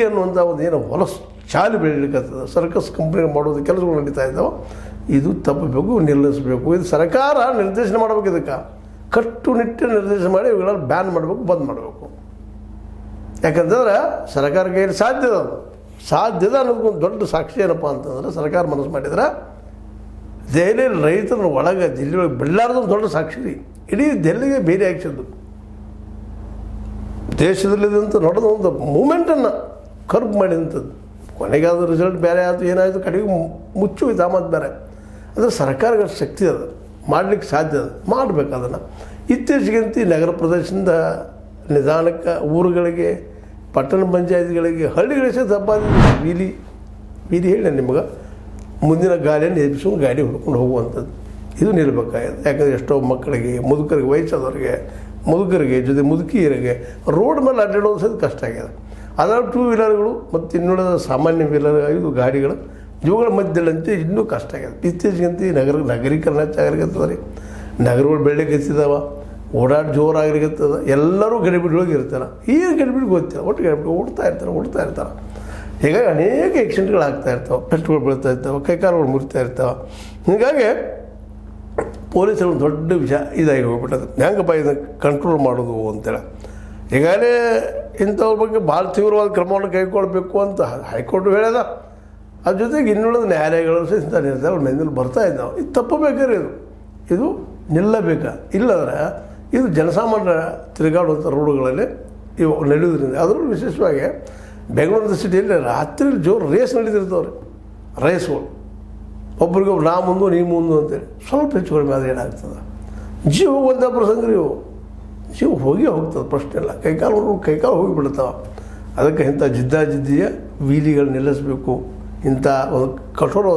ಅನ್ನುವಂಥ ಒಂದು ಏನು ಹೊಲಸು ಚಾಲಿ ಬೆಳೀಲಿಕ್ಕತ್ತದ ಸರ್ಕಸ್ ಕಂಪ್ನಿ ಮಾಡೋದು ಕೆಲಸಗಳು ನಡೀತಾ ಇದ್ದಾವೆ. ಇದು ತಪ್ಪಬೇಕು, ನಿಲ್ಲಿಸಬೇಕು. ಇದು ಸರ್ಕಾರ ನಿರ್ದೇಶನ ಮಾಡಬೇಕು. ಇದಕ್ಕೆ ಕಟ್ಟುನಿಟ್ಟಿನ ನಿರ್ದೇಶನ ಮಾಡಿ ಇವುಗಳಲ್ಲಿ ಬ್ಯಾನ್ ಮಾಡಬೇಕು, ಬಂದ್ ಮಾಡಬೇಕು. ಯಾಕಂತಂದ್ರೆ ಸರ್ಕಾರ ಕೈಯಲ್ಲಿ ಸಾಧ್ಯದ ಅನ್ನೋದಕ್ಕೊಂದು ದೊಡ್ಡ ಸಾಕ್ಷಿ ಏನಪ್ಪ ಅಂತಂದ್ರೆ, ಸರ್ಕಾರ ಮನಸ್ಸು ಮಾಡಿದ್ರೆ ದೆಹಲಿಯಲ್ಲಿ ರೈತರನ್ನ ಒಳಗೆ ದಿಲ್ಲಿಯೊಳಗೆ ಬೆಳ್ಳಾರ್ದೊಂದು ದೊಡ್ಡ ಸಾಕ್ಷಿ ರೀ. ಇಡೀ ದೆಹಲಿಗೆ ಬೇರೆ ಹಾಕ್ಸಿದ್ದು ದೇಶದಲ್ಲಿದ್ದಂಥ ನಡೆದ ಒಂದು ಮೂಮೆಂಟನ್ನು ಕರ್ಬ್ ಮಾಡಿದಂಥದ್ದು. ಕೊನೆಗೆ ಅದು ರಿಸಲ್ಟ್ ಬೇರೆ ಆಯಿತು, ಏನಾಯಿತು, ಕಡೆಗೆ ಮುಚ್ಚು ಹೋಯ್ತು. ಆಮದು ಬೇರೆ ಅಂದರೆ ಸರ್ಕಾರಗಳ ಶಕ್ತಿ ಅದು ಮಾಡಲಿಕ್ಕೆ ಸಾಧ್ಯ, ಅದು ಮಾಡಬೇಕು ಅದನ್ನು. ಇತ್ತೀಚೆಗಂತೂ ನಗರ ಪ್ರದೇಶದಿಂದ ನಿಧಾನಕ್ಕೆ ಊರುಗಳಿಗೆ, ಪಟ್ಟಣ ಪಂಚಾಯತ್ಗಳಿಗೆ, ಹಳ್ಳಿಗಳಿಗೆ ಸಹ ಸಂಪಾದಿಸಿ ಬೀದಿ ಹೇಳಿ ನಿಮಗೆ ಮುಂದಿನ ಗಾಳಿಯನ್ನು ಎಬ್ಬಿಸ್ಕೊಂಡು ಗಾಡಿ ಹುಡ್ಕೊಂಡು ಹೋಗುವಂಥದ್ದು ಇದು ನಿಲ್ಲಬೇಕಾಗಿದೆ. ಯಾಕಂದರೆ ಎಷ್ಟೋ ಮಕ್ಕಳಿಗೆ, ಮುದುಕರಿಗೆ, ವಯಸ್ಸಾದವ್ರಿಗೆ, ಮುದುಕರಿಗೆ ಜೊತೆ ಮುದುಕಿಯರಿಗೆ ರೋಡ್ ಮೇಲೆ ಅಡ್ಡಾಡೋದು ಸಹ ಕಷ್ಟ ಆಗಿದೆ. ಅದರ 2 ವೀಲರ್ಗಳು ಮತ್ತು ಇನ್ನುಳಿದ ಸಾಮಾನ್ಯ ವೀಲರ್ 5 ಗಾಡಿಗಳು ಇವುಗಳ ಮಧ್ಯದಲ್ಲಂತೆ ಇನ್ನೂ ಕಷ್ಟ ಆಗಿದೆ. ಇತ್ತೀಚೆಗಂತೂ ನಗರೀಕರಣ ಹೆಚ್ಚಾಗಿರ್ತದೆ ರೀ. ನಗರಗಳು ಬೆಳಗ್ಗೆ ಎತ್ತಿದಾವ, ಓಡಾಟ ಜೋರಾಗಿರ್ತದೆ. ಎಲ್ಲರೂ ಗಡಿಬಿಡಿಯೊಳಗೆ ಇರ್ತಾರೆ. ಈಗ ಗಡಿಬಿಡಿಗೆ ಗೊತ್ತಿಲ್ಲ, ಒಟ್ಟು ಗಡಿಬಿಡಿ ಓಡ್ತಾ ಇರ್ತಾರೆ. ಹೀಗಾಗಿ ಅನೇಕ ಆಕ್ಸಿಡೆಂಟ್ಗಳು ಆಗ್ತಾಯಿರ್ತಾವೆ, ಪೆಟ್ಗಳು ಬೀಳ್ತಾ ಇರ್ತಾವೆ, ಕೈಕಾಲುಗಳು ಮುರಿತಾ ಇರ್ತಾವೆ. ಹೀಗಾಗಿ ಪೊಲೀಸರು ಒಂದು ದೊಡ್ಡ ವಿಷಯ ಇದಾಗಿ ಹೋಗ್ಬಿಟ್ಟದು. ಹೆಂಗಪ್ಪ ಇದನ್ನು ಕಂಟ್ರೋಲ್ ಮಾಡೋದು ಅಂತೇಳಿ ಈಗಾಗಲೇ ಇಂಥವ್ರ ಬಗ್ಗೆ ಭಾಳ ತೀವ್ರವಾದ ಕ್ರಮವನ್ನು ಕೈಗೊಳ್ಳಬೇಕು ಅಂತ ಹೈಕೋರ್ಟ್ ಹೇಳ್ಯದ. ಅದ್ರ ಜೊತೆಗೆ ಇನ್ನುಳಿದ ನ್ಯಾಯಾಲಯಗಳು ಸಹ ಇಂಥ ನಿರ್ಧಾರಗಳು ಮೇಲೆ ಬರ್ತಾ ಇದ್ದಾವೆ. ಇದು ತಪ್ಪಬೇಕಾದ್ರೆ ಇದು ನಿಲ್ಲಬೇಕಾ? ಇಲ್ಲಂದ್ರೆ ಇದು ಜನಸಾಮಾನ್ಯರ ತಿರುಗಾಡುವಂಥ ರೋಡುಗಳಲ್ಲಿ ಇವು ನಡೆಯೋದ್ರಿಂದ, ಅದರಲ್ಲೂ ವಿಶೇಷವಾಗಿ ಬೆಂಗಳೂರು ಸಿಟಿಯಲ್ಲಿ ರಾತ್ರಿ ಜೋರು ರೇಸ್ ನಡೀತಿರ್ತಾವ್ರಿ. ರೇಸ್ಗಳು ಒಬ್ರಿಗೊಬ್ರು ನಾ ಮುಂದು ನೀ ಮುಂದು ಅಂತೇಳಿ ಸ್ವಲ್ಪ ಹೆಚ್ಚು ಕಡಿಮೆ ಆದರೆ ಏನಾಗ್ತದೆ, ಜೀವ ಹೋಗುವಂಥ ಪ್ರಸಂಗ ರೀ. ಜೀವ ಹೋಗ್ತದೆ, ಪ್ರಶ್ನೆ ಇಲ್ಲ. ಕೈಕಾಲು ಹೋಗಿಬಿಡ್ತಾವೆ. ಅದಕ್ಕೆ ಇಂಥ ಜಿದ್ದಾಜಿದ್ದಿಯ ವೀಲಿಗಳು ನಿಲ್ಲಿಸಬೇಕು. ಇಂಥ ಒಂದು ಕಠೋರ